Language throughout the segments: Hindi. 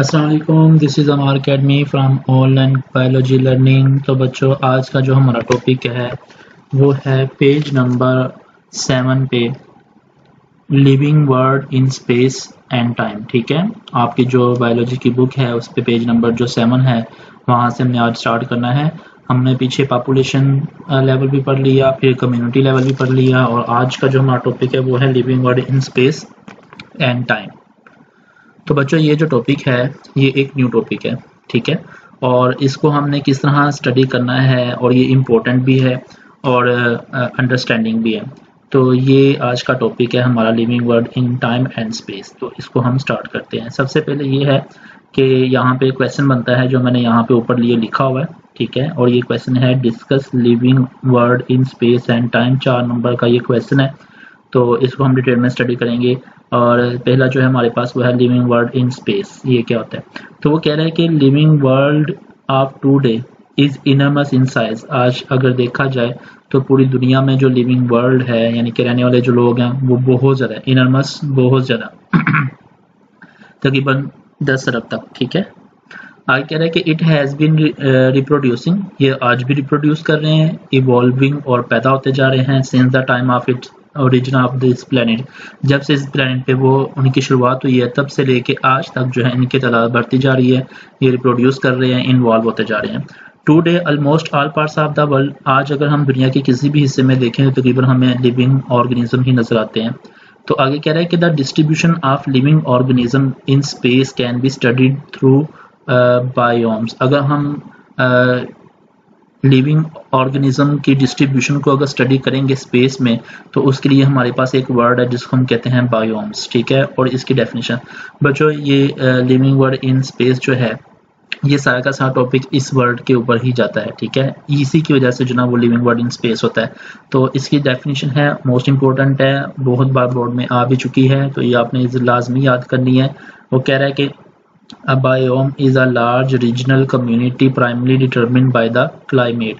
अस्सलाम वालेकुम, this is Amar academy from online biology learning. तो बच्चों, आज का जो हमारा टॉपिक है वो है पेज नंबर 7 पे living world in space and time. ठीक है, आपकी जो बायोलॉजी की बुक है उस पे पेज नंबर जो 7 है वहाँ से हमने आज स्टार्ट करना है। हमने पीछे पॉपुलेशन लेवल भी पढ़ लिया, फिर कम्युनिटी लेवल भी पढ़ लिया, और आज का जो हमारा टॉपिक है वो है living world in space and time. तो बच्चों, ये जो टॉपिक है ये एक न्यू टॉपिक है, ठीक है, और इसको हमने किस तरह स्टडी करना है और ये इम्पोर्टेंट भी है और अंडरस्टैंडिंग भी है। तो ये आज का टॉपिक है हमारा living world in time and space. तो इसको हम स्टार्ट करते हैं। सबसे पहले ये है कि यहाँ पे क्वेश्चन बनता है जो मैंने यहाँ पे ऊपर लिए लिखा हुआ है, ठीक है, और ये क्वेश्चन है discuss living world in space and time. 4 number का ये क्वेश्चन है, तो इसको हम डिटेल में स्टडी करेंगे। और पहला जो है हमारे पास वो है लिविंग वर्ल्ड इन स्पेस। ये क्या होता है? तो वो कह रहा है कि living world of today is enormous in size. आज अगर देखा जाए तो पूरी दुनिया में जो लिविंग वर्ल्ड है, यानी कि रहने वाले जो लोग हैं, वो बहुत ज़्यादा है। इनर्मस बहुत ज़्यादा तकरीबन 10 अरब तक, ठीक है। आगे कह रहा है कि इट हैज़ बीन रिप्रोड्यूसिंग, ये आज भी रिप्रोड्यूस कर रहे हैं, इवॉल्विंग और पैदा होते जा रहे हैं since the time of its origin of this planet. जब से इस प्लेनेट पे वो उनकी शुरुआत हुई है तब से लेके आज तक जो है इनकी तादाद बढ़ती जा रही है, ये रिप्रोड्यूस कर रहे हैं, इन्वॉल्व होते जा रहे हैं। Today almost all parts of the world, आज अगर हम दुनिया के किसी भी हिस्से में देखें तो तकरीबन हमें लिविंग ऑर्गेनिज्म ही नजर आते हैं। तो आगे कह रहा है कि the distribution of living organism in space can be studied through biomes. अगर हम लिविंग ऑर्गेनिज्म की डिस्ट्रीब्यूशन को अगर स्टडी करेंगे स्पेस में, तो उसके लिए हमारे पास एक वर्ड है जिसको हम कहते हैं बायोम्स, ठीक है। और इसकी डेफिनेशन बच्चों, ये लिविंग वर्ड इन स्पेस जो है ये सारा का सारा टॉपिक इस वर्ड के ऊपर ही जाता है, ठीक है। इसी की वजह से जो ना वो लिविंग वर्ड इन स्पेस होता है। तो इसकी डेफिनेशन है, मोस्ट इंपॉर्टेंट है, बहुत बार बोर्ड में आ भी चुकी है, तो ये आपने लाजमी याद करनी है। वो कह रहा है कि A biome is a large regional community primarily determined by the climate।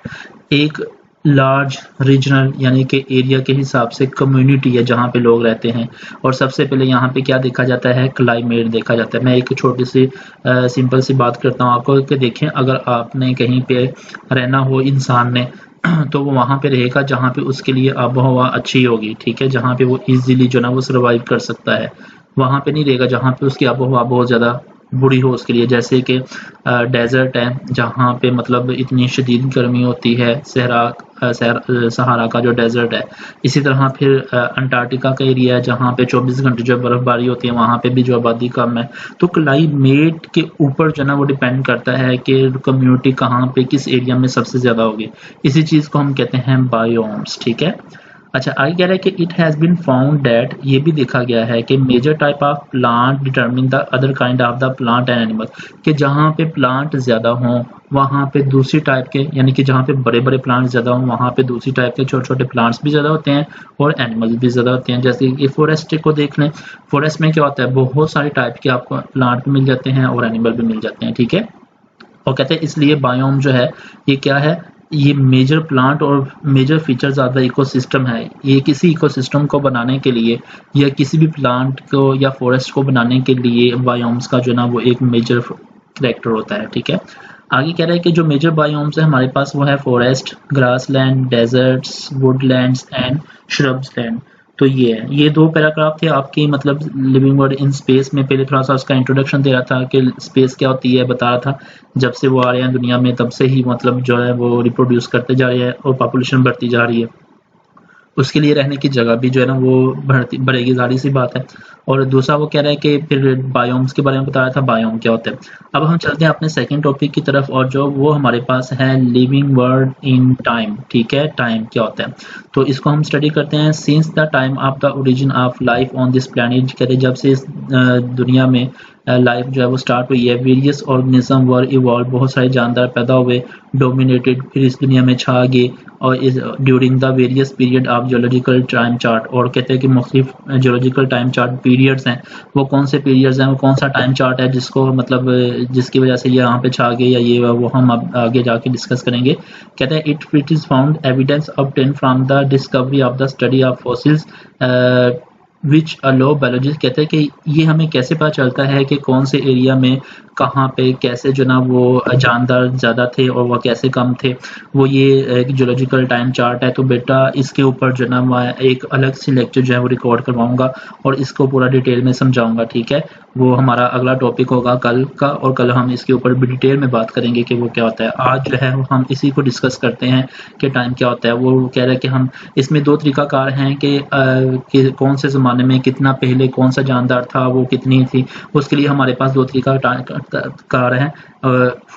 एक लार्ज रीजनल यानी कि एरिया के हिसाब से कम्युनिटी है जहाँ पे लोग रहते हैं, और सबसे पहले यहाँ पे क्या देखा जाता है? क्लाइमेट देखा जाता है। मैं एक छोटी सी सिंपल सी बात करता हूँ आपको कि देखें, अगर आपने कहीं पे रहना हो इंसान ने तो वो वहाँ पे रहेगा जहाँ पे उसके लिए आबो हवा अच्छी होगी, ठीक है, जहाँ पे वो इजीली जो ना वो सर्वाइव कर सकता है। वहाँ पे नहीं रहेगा जहाँ पे उसकी आबो हवा बहुत ज़्यादा बुरी हो उसके लिए, जैसे कि डेजर्ट है जहाँ पे मतलब इतनी शदीद गर्मी होती है, सहारा का जो डेजर्ट है। इसी तरह फिर अंटार्कटिका का एरिया है जहाँ पे 24 घंटे जो बर्फबारी होती है, वहाँ पे भी जो आबादी कम है। तो क्लाइमेट के ऊपर जो ना वो डिपेंड करता है कि कम्युनिटी कहाँ पे किस एरिया में सबसे ज़्यादा होगी। इसी चीज़ को हम कहते हैं बायोम्स, ठीक है। अच्छा, आगे कह रहा है कि it has been found that, ये भी देखा गया है कि major type of plant determine the other kind of the plant and animal, कि जहाँ पे प्लांट ज़्यादा हों वहाँ पे दूसरी टाइप के, यानी कि जहाँ पे बड़े बड़े प्लांट ज़्यादा हों वहाँ पे दूसरी टाइप के छोटे छोटे प्लांट्स भी ज़्यादा होते हैं और एनिमल्स भी ज़्यादा होते हैं। जैसे कि फॉरेस्ट को देख लें, फॉरेस्ट में क्या होता है, बहुत सारे टाइप के आपको प्लांट भी मिल जाते हैं और एनिमल भी मिल जाते हैं, ठीक है। और कहते हैं इसलिए बायोम जो है ये क्या है, ये मेजर प्लांट और major features of the ecosystem है। ये किसी इकोसिस्टम को बनाने के लिए या किसी भी प्लांट को या फॉरेस्ट को बनाने के लिए बायोम्स का जो ना वो एक मेजर कैरेक्टर होता है, ठीक है। आगे कह रहा है कि जो मेजर बायोम्स है हमारे पास वो है forest, grassland, deserts, woodlands and shrubs land. तो ये है, ये 2 पैराग्राफ थे आपकी मतलब लिविंग वर्ल्ड इन स्पेस में। पहले थोड़ा सा उसका इंट्रोडक्शन दे रहा था कि स्पेस क्या होती है, बता रहा था जब से वो आ रहे हैं दुनिया में तब से ही मतलब जो है वो रिप्रोड्यूस करते जा रहे हैं और पॉपुलेशन बढ़ती जा रही है, उसके लिए रहने की जगह भी जो है ना वो बढ़ेगी, जाहिर सी बात है। और दूसरा वो कह रहा है कि फिर बायोम्स के बारे में बता रहा था, बायोम क्या होता है। अब हम चलते हैं अपने सेकंड टॉपिक की तरफ, और जो वो हमारे पास है लिविंग वर्ल्ड इन टाइम, ठीक है। टाइम क्या होता है तो इसको हम स्टडी करते हैं। Since the time of the origin of life on this planet, कहते हैं जब से इस दुनिया में लाइफ जो है वो स्टार्ट हुई है, वेरियस ऑर्गेनिज्म वर इवॉल्व, बहुत सारे जानदार पैदा हुए, डोमिनेटेड, फिर इस दुनिया में छा गए, और इस during the various period of geological time chart. और कहते हैं कि मुख्तलिफ जियोलॉजिकल टाइम चार्ट पीरियड्स हैं, वो कौन से पीरियड्स हैं, वो कौन सा टाइम चार्ट है जिसको मतलब जिसकी वजह से ये यहाँ पे छा गए या ये वो हम अब आगे जाके डिस्कस करेंगे। कहते हैं it is found evidence obtain from the discovery of the study of fossils which allow biologist, कहते हैं कि ये हमें कैसे पता चलता है कि कौन से एरिया में कहाँ पे कैसे जो ना वो जानदार ज़्यादा थे और वह कैसे कम थे, वो ये जियोलॉजिकल टाइम चार्ट है। तो बेटा इसके ऊपर जो ना मैं एक अलग से लेक्चर जो है वो रिकॉर्ड करवाऊंगा और इसको पूरा डिटेल में समझाऊंगा, ठीक है। वो हमारा अगला टॉपिक होगा कल का, और कल हम इसके ऊपर भी डिटेल में बात करेंगे कि वो क्या होता है। आज जो है हम इसी को डिस्कस करते हैं कि टाइम क्या होता है। वो कह रहा है कि हम इसमें दो तरीकाकार हैं कि कौन से ज़माने में कितना पहले कौन सा जानदार था, वो कितनी थी। उसके लिए हमारे पास दो तरीकाकार हैं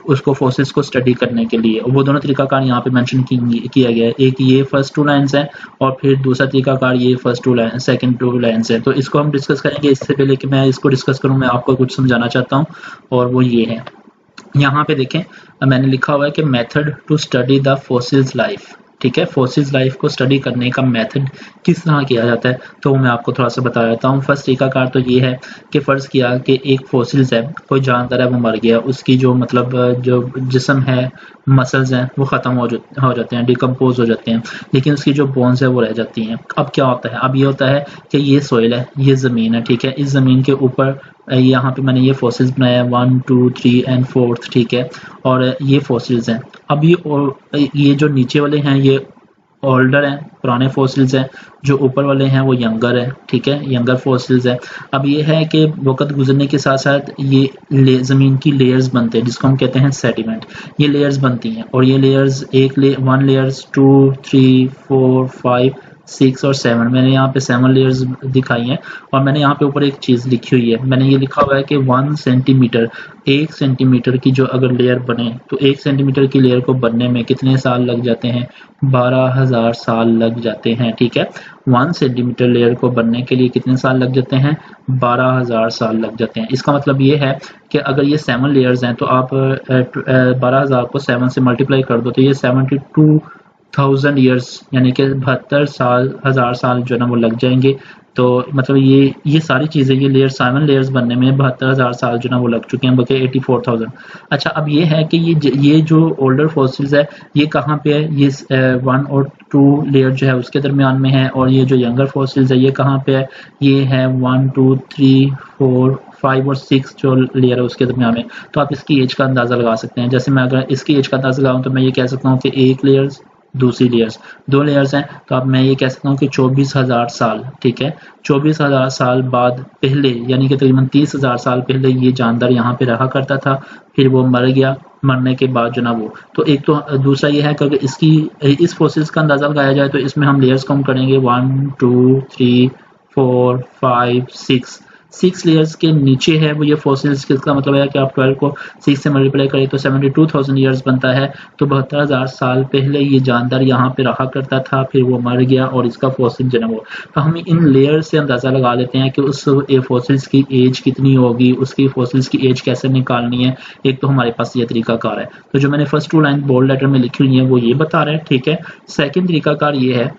उसको फोर्सेस को स्टडी करने के लिए। वो दोनों तरीकाकार यहाँ पे मेंशन किया गया है। एक ये फर्स्ट टू लाइन्स है और फिर दूसरा तरीकाकार ये first two line second two lines है। तो इसको हम डिस्कस करेंगे। इससे पहले कि मैं इसको डिस्कस करूँ, मैं आपको कुछ समझाना चाहता हूँ, और वो ये है। यहाँ पे देखें मैंने लिखा हुआ है कि method to study the fossils life, ठीक है। फॉसिल्स लाइफ को स्टडी करने का मेथड किस तरह किया जाता है, तो मैं आपको थोड़ा सा बता देता हूँ। फर्स्ट तरीकाकार तो ये है कि फ़र्ज़ किया कि एक फॉसिल्स है, कोई जानदार है, वो मर गया, उसकी जो मतलब जो जिस्म है, मसल्स हैं, वो ख़त्म हो जाते हैं, डिकम्पोज हो जाते हैं, लेकिन उसकी जो बोन्स है वो रह जाती हैं। अब क्या होता है, अब ये होता है कि ये सोइल है, ये ज़मीन है, ठीक है। इस ज़मीन के ऊपर यहाँ पे मैंने ये फॉसिल्स बनाया 1 2 3 एंड 4th, ठीक है। और ये फॉसिल्स हैं। अब ये जो नीचे वाले हैं ये ओल्डर हैं, पुराने फॉसिल्स हैं। जो ऊपर वाले हैं वो यंगर है, ठीक है, यंगर फॉसिल्स है। अब ये है कि वक्त गुजरने के साथ साथ ये ज़मीन की लेयर्स बनते हैं, जिसको हम कहते हैं सेडिमेंट। ये लेयर्स बनती हैं और ये लेयर्स 1 लेयर्स 2 3 4 5 6 और 7, मैंने यहाँ पे 7 लेयर्स दिखाई हैं। और मैंने यहाँ पे ऊपर एक चीज़ लिखी हुई है, मैंने ये लिखा हुआ है कि 1 सेंटीमीटर, 1 सेंटीमीटर की जो अगर लेयर बने तो 1 सेंटीमीटर की लेयर को बनने में कितने साल लग जाते हैं, 12,000 साल लग जाते हैं, ठीक है। 1 सेंटीमीटर लेयर को बनने के लिए कितने साल लग जाते हैं, 12,000 साल लग जाते हैं। इसका मतलब ये है कि अगर ये 7 लेयर्स हैं तो आप 12,000 को 7 से मल्टीप्लाई कर दो तो ये 72,000 ईयर्स यानी कि 72,000 साल जो ना वो लग जाएंगे। तो मतलब ये सारी चीज़ें, ये लेयर 7 लेयर्स बनने में 72,000 साल जो ना वो लग चुके हैं, बल्कि 84,000। अच्छा, अब ये है कि ये जो ओल्डर फॉसिल्स है ये कहाँ पे है, ये 1 और 2 लेयर जो है उसके दरमियान में है। और ये जो यंगर फॉसिल्स है ये कहाँ पे है, ये है 1 2 3 4 5 और 6 जो लेयर है उसके दरमियान में। तो आप इसकी एज का अंदाज़ा लगा सकते हैं। जैसे मैं अगर इसकी एज का अंदाज़ा लगाऊँ तो मैं ये कह सकता हूँ कि एक लेयर्स, दूसरी लेयर्स, 2 लेयर्स हैं, तो अब मैं ये कह सकता हूँ कि 24,000 साल, ठीक है। 24,000 साल बाद पहले, यानी कि तकरीबन 30,000 साल पहले ये जानदार यहाँ पे रहा करता था, फिर वो मर गया। मरने के बाद जो ना वो, तो एक तो दूसरा ये है कि अगर इस फोसिल्स का अंदाज़ा लगाया जाए तो इसमें हम लेयर्स काउंट करेंगे 1 2 3 4 5 6 लेयर्स के नीचे है वो ये फॉसिल्स। किसका मतलब है कि आप 12 को 6 से मल्टीप्लाई करें तो 72,000 ईयर्स बनता है। तो 72,000 साल पहले ये जानदार यहाँ पे रहा करता था, फिर वो मर गया और इसका फॉसिल जो है वो, तो हम इन लेयर से अंदाज़ा लगा लेते हैं कि उस फॉसिल्स की एज कितनी होगी, उसकी फॉसिल्स की एज कैसे निकालनी है। एक तो हमारे पास ये तरीकाकार है, तो जो मैंने फर्स्ट 2 लाइन बोल्ड लेटर में लिखी हुई है वो ये बता रहा है, ठीक है। सेकेंड तरीकाकार ये है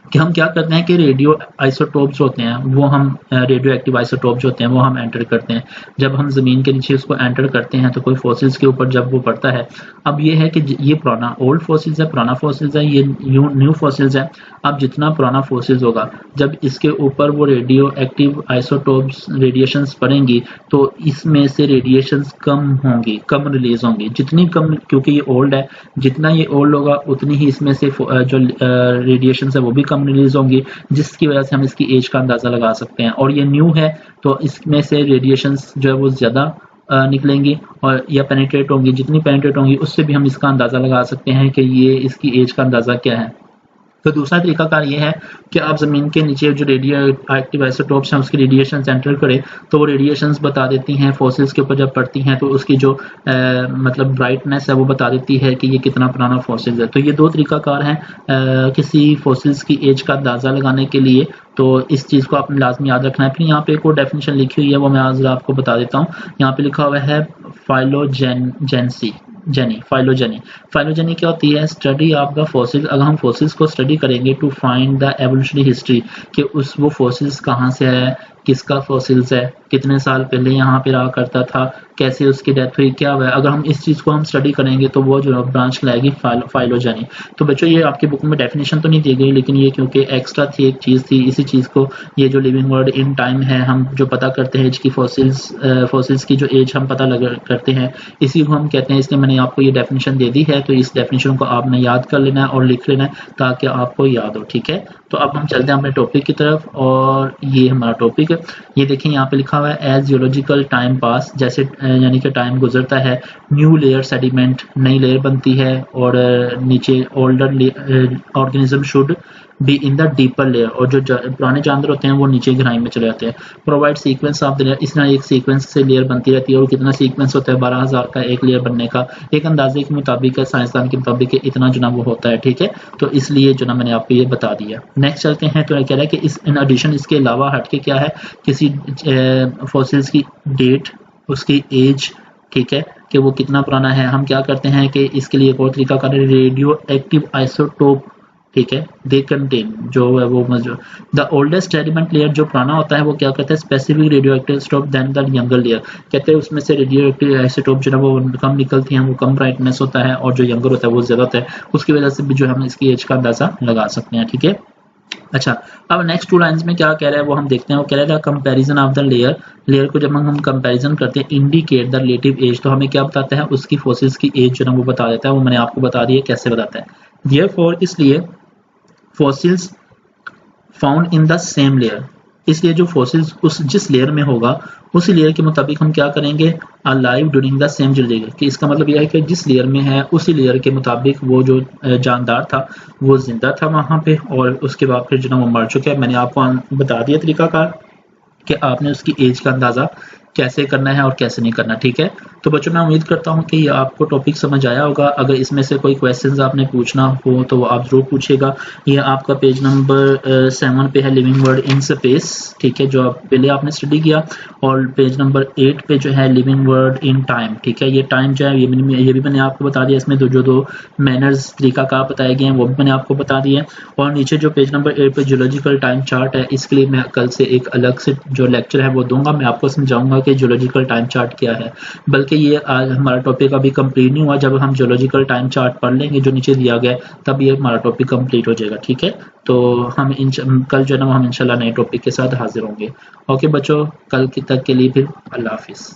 कि हम क्या करते हैं कि रेडियो आइसोटोप्स होते हैं, वो हम रेडियो एक्टिव आइसोटोप्स होते हैं वो हम एंटर करते हैं। जब हम ज़मीन के नीचे उसको एंटर करते हैं तो कोई फॉसिल्स के ऊपर जब वो पड़ता है, अब ये है कि ये पुराना ओल्ड फॉसिल्स है, पुराना फॉसिल्स है, ये न्यू फॉसिल्स है। अब जितना पुराना फॉसिल्स होगा, जब इसके ऊपर वो रेडियो एक्टिव आइसोटोप्स रेडिएशंस पड़ेंगी तो इसमें से रेडिएशंस कम होंगी, कम रिलीज होंगी। जितनी कम, क्योंकि ये ओल्ड है, जितना ये ओल्ड होगा उतनी ही इसमें से जो रेडिएशंस है वो भी कम रिलीज होंगी, जिसकी वजह से हम इसकी एज का अंदाजा लगा सकते हैं। और ये न्यू है तो इसमें से रेडिएशंस जो है वो ज़्यादा निकलेंगी और या पेनिट्रेट होंगी। जितनी पेनिट्रेट होंगी उससे भी हम इसका अंदाज़ा लगा सकते हैं कि ये इसकी एज का अंदाज़ा क्या है। तो दूसरा तरीकाकार ये है कि आप ज़मीन के नीचे जो रेडियो एक्टिव आइसोटोप्स हैं उसकी रेडिएशन एंटर करें तो वो रेडिएशंस बता देती हैं फॉसिल्स के ऊपर जब पड़ती हैं तो उसकी जो मतलब ब्राइटनेस है वो बता देती है कि ये कितना पुराना फॉसिल्स है। तो ये दो तरीकाकार हैं किसी फॉसिल्स की एज का अंदाज़ा लगाने के लिए। तो इस चीज़ को आपने लाजमी याद रखना है। फिर यहाँ पे एक और डेफिनेशन लिखी हुई है वो मैं आज आपको बता देता हूँ। यहाँ पे लिखा हुआ है फाइलोजेनी क्या होती है, स्टडी ऑफ द फॉसिल्स। अगर हम फॉसिल्स को स्टडी करेंगे to find the evolutionary history कि वो फॉसिल्स कहाँ से है, किसका फॉसिल्स है, कितने साल पहले यहाँ पे रहा करता था, कैसे उसकी डेथ हुई, क्या हुआ। अगर हम इस चीज़ को हम स्टडी करेंगे तो वो जो ब्रांच कहलाएगी फाइलोजेनी। तो बच्चों ये आपकी बुक में डेफिनेशन तो नहीं दी गई, लेकिन ये क्योंकि एक्स्ट्रा थी एक चीज़ थी, इसी चीज़ को ये जो लिविंग वर्ड इन टाइम है हम जो पता करते हैं एज की फॉसिल्स की जो एज हम पता करते हैं, इसी को हम कहते हैं। इसलिए मैंने आपको ये डेफिनेशन दे दी है, तो इस डेफिनेशन को आपने याद कर लेना है और लिख लेना है ताकि आपको याद हो, ठीक है। तो अब हम चलते हैं अपने टॉपिक की तरफ, और ये हमारा टॉपिक है। ये देखिए यहाँ पे लिखा हुआ है एज जियोलॉजिकल टाइम पास, जैसे यानी कि टाइम गुजरता है, न्यू लेयर सेडिमेंट, नई लेयर बनती है, और नीचे older organism should be in the deeper layer, और जो पुराने जानवर होते हैं वो नीचे गहराई में चले जाते हैं। Provide sequence of the layer, इस तरह एक सीक्वेंस से लेयर बनती रहती है, और कितना सीक्वेंस होता है 12,000 का एक लेयर बनने का, एक अंदाजे के मुताबिक है, साइंसदान के मुताबिक इतना जो ना वो होता है, ठीक है। तो इसलिए जो ना मैंने आपको ये बता दिया। नेक्स्ट चलते हैं, तो कह रहा है कि इस इन एडिशन इसके अलावा हटके क्या है, किसी फॉसिल्स की डेट, उसकी एज, ठीक है, कि वो कितना पुराना है। हम क्या करते हैं कि इसके लिए एक और तरीका कर रहे हैं, रेडियो एक्टिव आइसोटोप, ठीक है, दे कंटेन जो है वो द ओल्डेस्ट सेडिमेंट लेयर जो पुराना होता है वो क्या कहते हैं, specific radioactive isotope than the younger layer, कहते हैं उसमें से रेडियो एक्टिव आइसोटोप जो है वो कम निकलती हैं, वो कम ब्राइटनेस होता है, और जो यंगर होता है वो ज्यादा होता है, उसकी वजह से भी जो हम इसकी एज का अंदाजा लगा सकते हैं, ठीक है। अच्छा, अब नेक्स्ट 2 लाइंस में क्या कह रहा है वो हम देखते हैं। वो कह रहा है कंपैरिजन ऑफ द लेयर को जब हम कंपैरिजन करते हैं, इंडिकेट द रिलेटिव एज, तो हमें क्या बताता है, उसकी फॉसिल्स की एज जो है वो बता देता है। वो मैंने आपको बता दिया कैसे बताता है। देयरफॉर, इसलिए fossils found in the same layer, इसलिए जो फॉसिल्स उस जिस लेयर में होगा उसी लेयर के मुताबिक हम क्या करेंगे, अलाइव ड्यूरिंग द सेम जिल्ड, कि इसका मतलब यह है कि जिस लेयर में है उसी लेयर के मुताबिक वो जो जानदार था वो जिंदा था वहां पे, और उसके बाद फिर जो ना वो मर चुका है। मैंने आपको बता दिया तरीकाकार कि आपने उसकी एज का अंदाजा कैसे करना है और कैसे नहीं करना, ठीक है। तो बच्चों मैं उम्मीद करता हूं कि ये आपको टॉपिक समझ आया होगा। अगर इसमें से कोई क्वेश्चंस आपने पूछना हो तो आप जरूर पूछेगा। ये आपका पेज नंबर 7 पे है, लिविंग वर्ड इन स्पेस, ठीक है, जो आप पहले आपने स्टडी किया, और पेज नंबर 8 पे जो है लिविंग वर्ड इन टाइम, ठीक है। ये टाइम जो है ये भी मैंने आपको बता दिया, इसमें जो 2 मैनर्स तरीका का बताए गए हैं वो भी मैंने आपको बता दिए। और नीचे जो पेज नंबर 8 पे जियोलॉजिकल टाइम चार्ट है, इसके लिए मैं कल से एक अलग से जो लेक्चर है वो दूंगा, मैं आपको समझाऊंगा कि जियोलॉजिकल टाइम चार्ट क्या है। बल्कि ये आज हमारा टॉपिक अभी कंप्लीट नहीं हुआ, जब हम जियोलॉजिकल टाइम चार्ट पढ़ लेंगे जो नीचे दिया गया है तब ये हमारा टॉपिक कंप्लीट हो जाएगा, ठीक है। तो हम कल जो है ना हम इंशाल्लाह नए टॉपिक के साथ हाजिर होंगे। ओके बच्चों, कल तक के लिए फिर अल्लाह हाफिज़।